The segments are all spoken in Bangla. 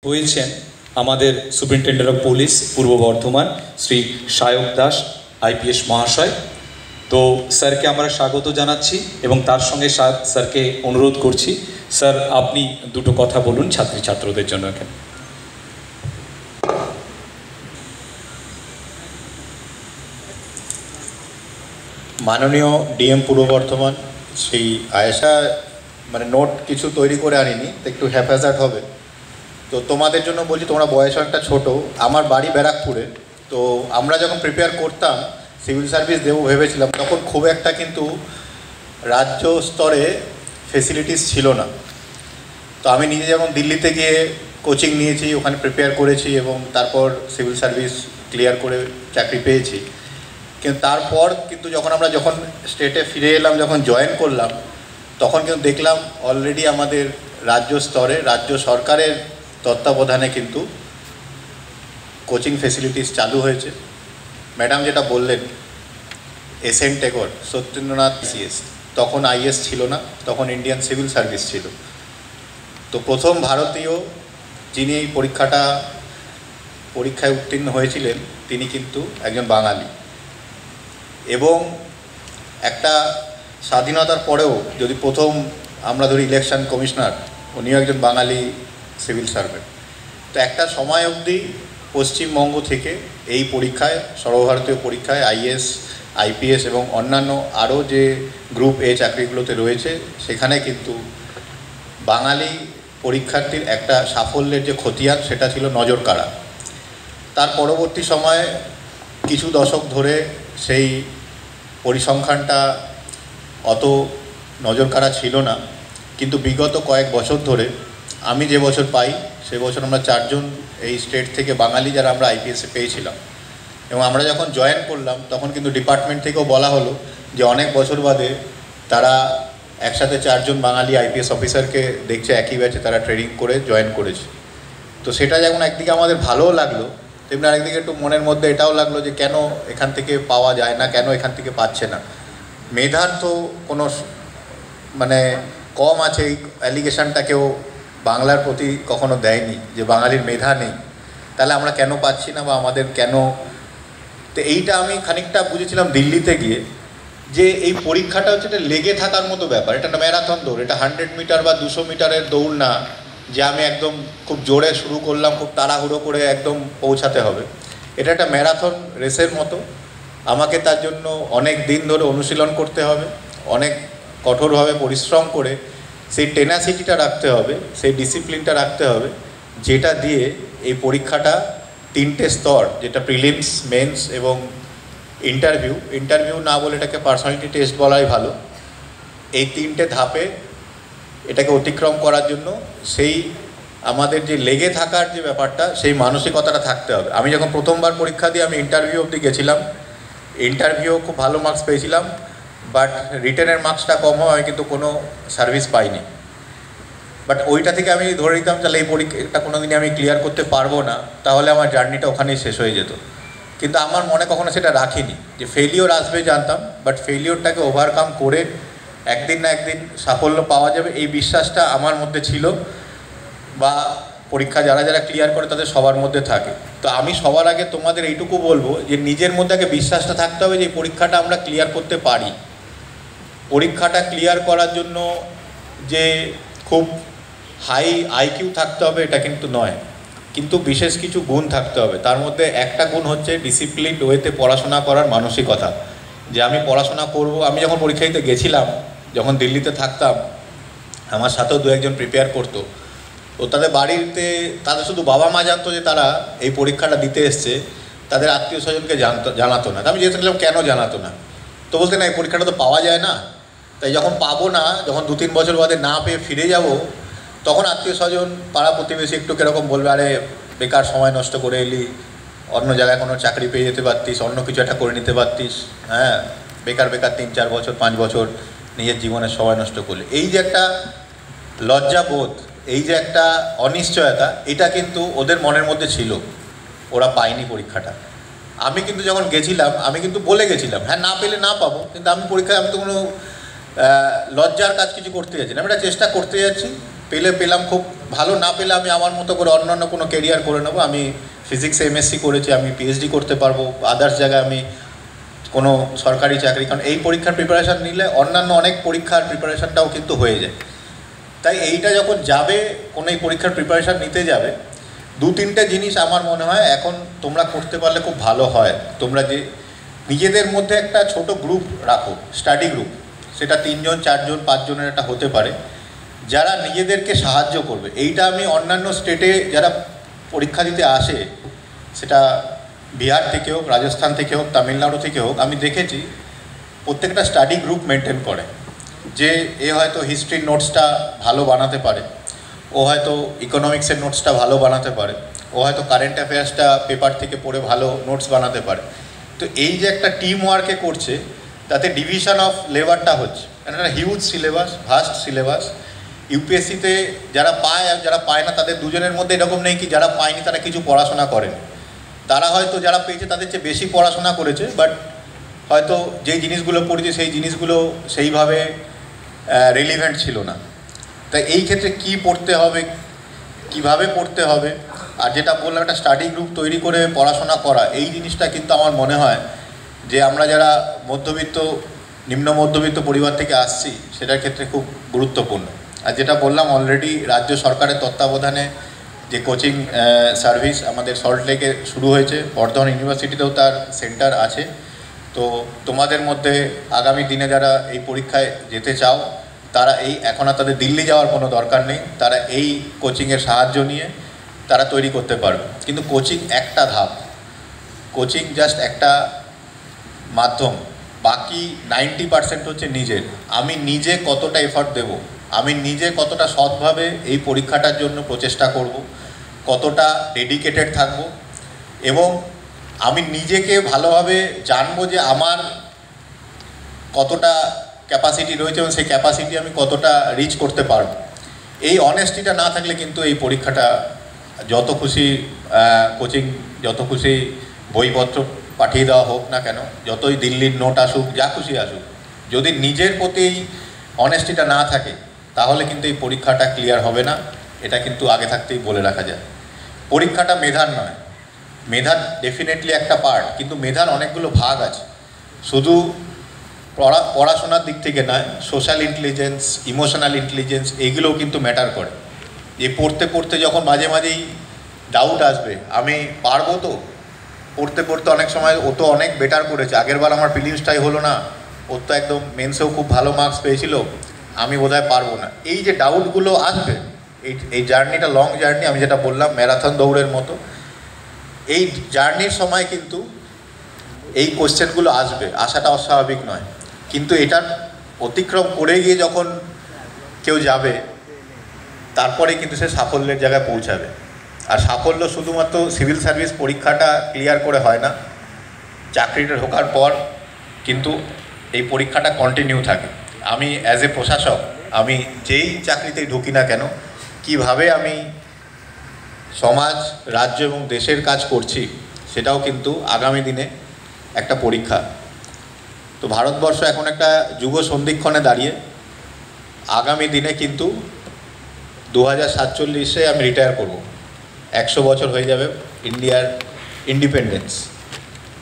হয়েছেন আমাদের superintendent of police Purba Bardhaman Shri Sayak Das IPS মহাশয়। তো স্যারকে আমরা স্বাগত জানাচ্ছি এবং তার সঙ্গে স্যারকে অনুরোধ করছি, স্যার আপনি দুটো কথা বলুন ছাত্রী ছাত্রদের জন্য। এখানে মাননীয় ডিএম পূর্ব বর্ধমান শ্রী আয়েশা নোট কিছু তৈরি করে আনিনি, তো একটু হ্যাফাজার্ড হবে। তো তোমাদের জন্য বলছি, তোমরা বয়স অনেকটা ছোটো, আমার বাড়ি ব্যারাকপুরে। তো আমরা যখন প্রিপেয়ার করতাম সিভিল সার্ভিস দেবো ভেবেছিলাম, তখন খুব একটা কিন্তু রাজ্য স্তরে ফেসিলিটিস ছিল না। তো আমি নিজে যেমন দিল্লিতে গিয়ে কোচিং নিয়েছি, ওখানে প্রিপেয়ার করেছি এবং তারপর সিভিল সার্ভিস ক্লিয়ার করে চাকরি পেয়েছি। কিন্তু তারপর কিন্তু যখন স্টেটে ফিরে এলাম, যখন জয়েন করলাম, তখন কিন্তু দেখলাম অলরেডি আমাদের রাজ্য স্তরে রাজ্য সরকারের তত্ত্বাবধানে কিন্তু কোচিং ফেসিলিটিস চালু হয়েছে। ম্যাডাম যেটা বললেন এসএন টেগর, সত্যেন্দ্রনাথ সিএস, তখন আইএস ছিল না, তখন ইন্ডিয়ান সিভিল সার্ভিস ছিল। তো প্রথম ভারতীয় যিনি এই পরীক্ষায় উত্তীর্ণ হয়েছিলেন তিনি কিন্তু একজন বাঙালি। এবং একটা স্বাধীনতার পরেও যদি প্রথম আমরা ধরি ইলেকশন কমিশনার, উনিও একজন বাঙালি সিভিল সার্ভেন্ট। তো একটা সময় অবধি পশ্চিমবঙ্গ থেকে এই পরীক্ষায়, সর্বভারতীয় পরীক্ষায় আইএস, আইপিএস এবং অন্যান্য আরও যে গ্রুপ এ চাকরিগুলোতে রয়েছে, সেখানে কিন্তু বাঙালি পরীক্ষার্থীর একটা সাফল্যের যে খতিয়ান, সেটা ছিল নজর কাড়া। তার পরবর্তী সময়ে কিছু দশক ধরে সেই পরিসংখ্যানটা অত নজর কাড়া ছিল না, কিন্তু বিগত কয়েক বছর ধরে আমি যে বছর পাই সে বছর আমরা 4 জন এই স্টেট থেকে বাঙালি যারা আমরা আইপিএসে পেয়েছিলাম। এবং আমরা যখন জয়েন করলাম তখন কিন্তু ডিপার্টমেন্ট থেকেও বলা হলো যে অনেক বছর বাদে তারা একসাথে 4 জন বাঙালি আইপিএস অফিসারকে দেখছে একই ব্যাচে তারা ট্রেনিং করে জয়েন করেছে। তো সেটা যেমন একদিকে আমাদের ভালোও লাগলো, তেমনি আরেকদিকে একটু মনের মধ্যে এটাও লাগলো যে কেন এখান থেকে পাওয়া যায় না, কেন এখান থেকে পাচ্ছে না। মেধার তো কোনো কম আছে, এই অ্যালিগেশনটাকেও বাংলার প্রতি কখনো দেয়নি যে বাঙালির মেধা নেই, তাহলে আমরা কেন পাচ্ছি না বা আমাদের কেন। তো এইটা আমি খানিকটা বুঝেছিলাম দিল্লিতে গিয়ে, যে এই পরীক্ষাটা হচ্ছে এটা লেগে থাকার মতো ব্যাপার। এটা একটা ম্যারাথন দৌড়, এটা 100 মিটার বা 200 মিটারের দৌড় না যে আমি একদম খুব জোরে শুরু করলাম, খুব তাড়াহুড়ো করে একদম পৌঁছাতে হবে। এটা একটা ম্যারাথন রেসের মতো। আমাকে তার জন্য অনেক দিন ধরে অনুশীলন করতে হবে, অনেক কঠোরভাবে পরিশ্রম করে সেই টেনাসিটিটা রাখতে হবে, সেই ডিসিপ্লিনটা রাখতে হবে, যেটা দিয়ে এই পরীক্ষাটা 3টে স্তর, যেটা প্রিলিমস, মেন্স এবং ইন্টারভিউ না বলে এটাকে পার্সোনালিটি টেস্ট বলাই ভালো। এই 3টে ধাপে এটাকে অতিক্রম করার জন্য সেই আমাদের যে লেগে থাকার যে ব্যাপারটা, সেই মানসিকতাটা থাকতে হবে। আমি যখন প্রথমবার পরীক্ষা দিয়ে আমি ইন্টারভিউ অবধি গেছিলাম, ইন্টারভিউ খুব ভালো মার্কস পেয়েছিলাম, বাট রিটেনের মার্কসটা কম হয়, আমি কিন্তু কোনো সার্ভিস পাইনি। বাট ওইটা থেকে আমি ধরে নিতাম তাহলে এই পরীক্ষাটা কোনো দিনই আমি ক্লিয়ার করতে পারবো না, তাহলে আমার জার্নিটা ওখানেই শেষ হয়ে যেত। কিন্তু আমার মনে কখনো সেটা রাখিনি যে ফেলিওর আসবে, জানতাম, বাট ফেলিওরটাকে ওভারকাম করে একদিন না একদিন সাফল্য পাওয়া যাবে, এই বিশ্বাসটা আমার মধ্যে ছিল, বা পরীক্ষা যারা যারা ক্লিয়ার করে তাদের সবার মধ্যে থাকে। তো আমি সবার আগে তোমাদের এইটুকু বলবো যে নিজের মধ্যে আগে বিশ্বাসটা থাকতে হবে যে এই পরীক্ষাটা আমরা ক্লিয়ার করতে পারি। পরীক্ষাটা ক্লিয়ার করার জন্য যে খুব হাই আইকিউ থাকতে হবে এটা কিন্তু নয়, কিন্তু বিশেষ কিছু গুণ থাকতে হবে। তার মধ্যে একটা গুণ হচ্ছে ডিসিপ্লিন ওয়েতে পড়াশোনা করার মানসিকতা, যে আমি পড়াশোনা করব। আমি যখন পরীক্ষা দিতে গেছিলাম, যখন দিল্লিতে থাকতাম, আমার সাথেও 2-1 জন প্রিপেয়ার করতো। তো তাদের বাড়িতে তাদের শুধু বাবা মা জানতো যে তারা এই পরীক্ষাটা দিতে এসছে, তাদের আত্মীয় স্বজনকে জানাতো না। আমি জিজ্ঞেস করলাম কেন জানাতো না, তো বলতে না এই পরীক্ষাটা তো পাওয়া যায় না, তাই যখন পাবো না, যখন 2-3 বছর বাদে না পেয়ে ফিরে যাব, তখন আত্মীয় স্বজন পাড়া প্রতিবেশী একটু কীরকম বলবে, আরে বেকার সময় নষ্ট করে এলি, অন্য জায়গায় কোনো চাকরি পেয়ে যেতে পারতিস, অন্য কিছু একটা করে নিতে পারতিস, হ্যাঁ বেকার 3-4 বছর 5 বছর নিজের জীবনের সময় নষ্ট করলে। এই যে একটা লজ্জাবোধ, এই যে একটা অনিশ্চয়তা, এটা কিন্তু ওদের মনের মধ্যে ছিল, ওরা পায়নি পরীক্ষাটা। আমি কিন্তু যখন গেছিলাম আমি কিন্তু বলে গেছিলাম হ্যাঁ না পেলে না পাবো, কিন্তু আমি পরীক্ষায় আমি তো কোনো লজ্জার কাজ কিছু করতে যাচ্ছি না, আমি একটা চেষ্টা করতে যাচ্ছি পেলাম, খুব ভালো না পেলে আমি আমার মতো করে অন্যান্য কোনো কেরিয়ার করে নেবো। আমি ফিজিক্সে এমএসসি করেছি, আমি পিএইচডি করতে পারবো, আদার্স জায়গায় আমি কোনো সরকারি চাকরি, কারণ এই পরীক্ষার প্রিপারেশান নিলে অন্যান্য অনেক পরীক্ষার প্রিপারেশানটাও কিন্তু হয়ে যায়। তাই এইটা যখন যাবে, কোনো এই পরীক্ষার প্রিপারেশান নিতে যাবে, 2-3টে জিনিস আমার মনে হয় এখন তোমরা করতে পারলে খুব ভালো হয়। তোমরা যে নিজেদের মধ্যে একটা ছোট গ্রুপ রাখো, স্টাডি গ্রুপ, সেটা 3 জন 4 জন 5 জনের একটা হতে পারে, যারা নিজেদেরকে সাহায্য করবে। এইটা আমি অন্যান্য স্টেটে যারা পরীক্ষা দিতে আসে, সেটা বিহার থেকে হোক, রাজস্থান থেকে হোক, তামিলনাড়ু থেকে হোক, আমি দেখেছি প্রত্যেকটা স্টাডি গ্রুপ মেনটেন করে। যে এ হয়তো হিস্ট্রির নোটসটা ভালো বানাতে পারে, ও হয়তো ইকোনমিক্সের নোটসটা ভালো বানাতে পারে, ও হয়তো কারেন্ট অ্যাফেয়ার্সটা পেপার থেকে পড়ে ভালো নোটস বানাতে পারে। তো এই যে একটা টিম ওয়ার্কে করছে, তাতে ডিভিশন অফ লেবারটা হচ্ছে। একটা হিউজ সিলেবাস, ভাস্ট সিলেবাস। ইউপিএসসিতে যারা পায় আর যারা পায় না, তাদের দুজনের মধ্যে এরকম নেই কি যারা পায়নি তারা কিছু পড়াশোনা করেনি। তারা হয়তো যারা পেয়েছে তাদের চেয়ে বেশি পড়াশোনা করেছে, বাট হয়তো যেই জিনিসগুলো পড়েছে সেই জিনিসগুলো সেইভাবে রেলিভেন্ট ছিল না। তাই এই ক্ষেত্রে কি পড়তে হবে, কিভাবে পড়তে হবে, আর যেটা বললাম একটা স্টাডি গ্রুপ তৈরি করে পড়াশোনা করা, এই জিনিসটা কিন্তু আমার মনে হয় যে আমরা যারা মধ্যবিত্ত, নিম্ন মধ্যবিত্ত পরিবার থেকে আসছি, সেটার ক্ষেত্রে খুব গুরুত্বপূর্ণ। আর যেটা বললাম অলরেডি রাজ্য সরকারের তত্ত্বাবধানে যে কোচিং সার্ভিস আমাদের সল্টলেকে শুরু হয়েছে, বর্ধমান ইউনিভার্সিটিতেও তার সেন্টার আছে। তো তোমাদের মধ্যে আগামী দিনে যারা এই পরীক্ষায় যেতে চাও, তারা এখন আর তাদের দিল্লি যাওয়ার কোনো দরকার নেই, তারা এই কোচিংয়ের সাহায্য নিয়ে তারা তৈরি করতে পারবে। কিন্তু কোচিং একটা ধাপ, কোচিং জাস্ট একটা মাধ্যম, বাকি 90% হচ্ছে নিজের। আমি নিজে কতটা এফর্ট দেব, আমি নিজে কতটা সৎভাবে এই পরীক্ষাটার জন্য প্রচেষ্টা করব, কতটা ডেডিকেটেড থাকব, এবং আমি নিজেকে ভালোভাবে জানবো যে আমার কতটা ক্যাপাসিটি রয়েছে এবং সেই ক্যাপাসিটি আমি কতটা রিচ করতে পারব। এই অনেস্টিটা না থাকলে কিন্তু এই পরীক্ষাটা যত খুশি কোচিং, যত খুশি বইপত্র পাঠিয়ে দেওয়া হোক না কেন, যতই দিল্লির নোট আসুক, যা খুশি আসুক, যদি নিজের প্রতি অনেস্টিটা না থাকে, তাহলে কিন্তু এই পরীক্ষাটা ক্লিয়ার হবে না। এটা কিন্তু আগে থাকতেই বলে রাখা যায়। পরীক্ষাটা মেধার নয়, মেধার ডেফিনেটলি একটা পার্ট, কিন্তু মেধার অনেকগুলো ভাগ আছে। শুধু পড়াশোনার দিক থেকে নয়, সোশ্যাল ইন্টেলিজেন্স, ইমোশনাল ইন্টেলিজেন্স, এইগুলোও কিন্তু ম্যাটার করে। যে পড়তে পড়তে যখন মাঝে মাঝেই ডাউট আসবে, আমি পারবো তো, পড়তে পড়তে অনেক সময় ও তো অনেক বেটার করেছে, আগেরবার আমার প্রিলিমসটাই হলো না, ওর তো একদম মেন্সেও খুব ভালো মার্কস পেয়েছিল, আমি বোধহয় পারবো না। এই যে ডাউটগুলো আসবে, এই জার্নিটা লং জার্নি, আমি যেটা বললাম ম্যারাথন দৌড়ের মতো, এই জার্নির সময় কিন্তু এই কোশ্চেনগুলো আসবে, আসাটা অস্বাভাবিক নয়। কিন্তু এটা অতিক্রম করে গিয়ে যখন কেউ যাবে, তারপরে কিন্তু সে সাফল্যের জায়গায় পৌঁছাবে। আর সাফল্য শুধুমাত্র সিভিল সার্ভিস পরীক্ষাটা ক্লিয়ার করে হয় না, চাকরিটা ঢোকার পর কিন্তু এই পরীক্ষাটা কন্টিনিউ থাকে। আমি অ্যাজ এ প্রশাসক, আমি যেই চাকরিতেই ঢুকি না কেন, কিভাবে আমি সমাজ, রাজ্য এবং দেশের কাজ করছি, সেটাও কিন্তু আগামী দিনে একটা পরীক্ষা। তো ভারতবর্ষ এখন একটা যুগ সন্ধিক্ষণে দাঁড়িয়ে, আগামী দিনে কিন্তু 2047-এ আমি রিটায়ার করব, 100 বছর হয়ে যাবে ইন্ডিয়ার ইন্ডিপেন্ডেন্স।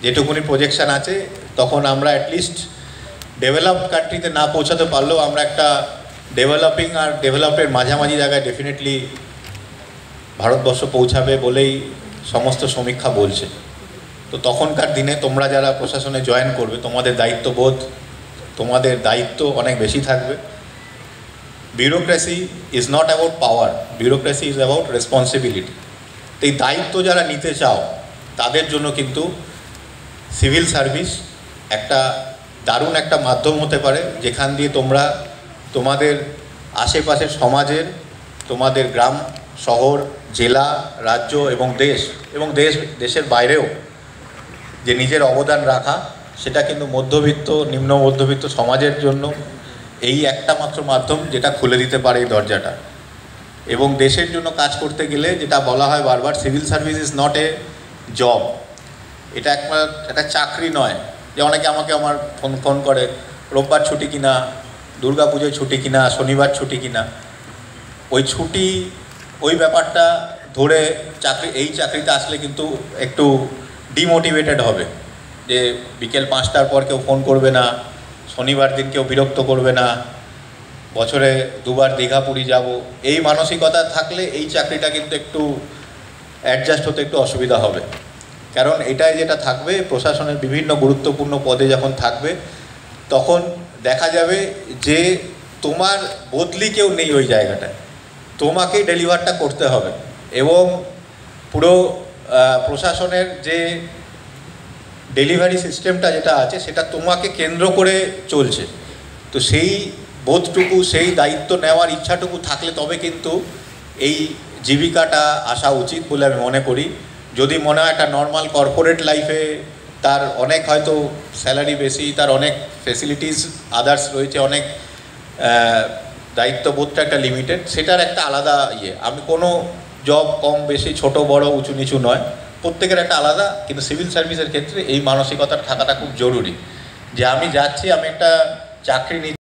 যেটুকুনি প্রজেকশান আছে, তখন আমরা অ্যাটলিস্ট ডেভেলপড কান্ট্রিতে না পৌঁছাতে পারলেও আমরা একটা ডেভেলপিং আর ডেভেলপের মাঝামাঝি জায়গায় ডেফিনেটলি ভারতবর্ষ পৌঁছাবে বলেই সমস্ত সমীক্ষা বলছে। তো তখনকার দিনে তোমরা যারা প্রশাসনে জয়েন করবে, তোমাদের দায়িত্ববোধ, তোমাদের দায়িত্ব অনেক বেশি থাকবে। Bureaucracy is not about power, bureaucracy is about responsibility. তো এই দায়িত্ব যারা নিতে চাও, তাদের জন্য কিন্তু সিভিল সার্ভিস একটা দারুণ একটা মাধ্যম হতে পারে, যেখান দিয়ে তোমরা তোমাদের আশেপাশের সমাজের, তোমাদের গ্রাম, শহর, জেলা, রাজ্য এবং দেশের বাইরেও যে নিজের অবদান রাখা, সেটা কিন্তু মধ্যবিত্ত, নিম্ন মধ্যবিত্ত সমাজের জন্য এই একটা মাত্র মাধ্যম যেটা খুলে দিতে পারে এই দরজাটা। এবং দেশের জন্য কাজ করতে গেলে যেটা বলা হয় বারবার, civil service is not a job, এটা একটা চাকরি নয়। যে অনেকে আমাকে আমার ফোন করে, রোববার ছুটি কিনা, দুর্গা পুজোয় ছুটি কিনা, শনিবার ছুটি কিনা। ওই ছুটি ওই ব্যাপারটা ধরে এই চাকরিতে আসলে কিন্তু একটু ডিমোটিভেটেড হবে, যে বিকেল 5টার পর কেউ ফোন করবে না, শনিবার দিন কেউ বিরক্ত করবে না, বছরে 2বার দীঘা পুরী যাব, এই মানসিকতা থাকলে এই চাকরিটা কিন্তু একটু অ্যাডজাস্ট হতে একটু অসুবিধা হবে। কারণ এটাই যেটা থাকবে, প্রশাসনের বিভিন্ন গুরুত্বপূর্ণ পদে যখন থাকবে তখন দেখা যাবে যে তোমার বদলি কেউ নেই ওই জায়গাটায়, তোমাকেই ডেলিভারটা করতে হবে এবং পুরো প্রশাসনের যে ডেলিভারি সিস্টেমটা যেটা আছে সেটা তোমাকে কেন্দ্র করে চলছে। তো সেই বোধটুকু, সেই দায়িত্ব নেওয়ার ইচ্ছাটুকু থাকলে তবে কিন্তু এই জীবিকাটা আসা উচিত বলে আমি মনে করি। যদি মনে হয় একটা নর্মাল কর্পোরেট লাইফে তার অনেক হয়তো স্যালারি বেশি, তার অনেক ফেসিলিটিস আদার্স রয়েছে, অনেক দায়িত্ববোধটা একটা লিমিটেড, সেটার একটা আলাদা আমি কোনো জব কম বেশি ছোট বড় উঁচু নিচু নয়, প্রত্যেকের একটা আলাদা। কিন্তু সিভিল সার্ভিসের ক্ষেত্রে এই মানসিকতাটা থাকাটা খুব জরুরি, যে আমি যাচ্ছি, আমি একটা চাকরি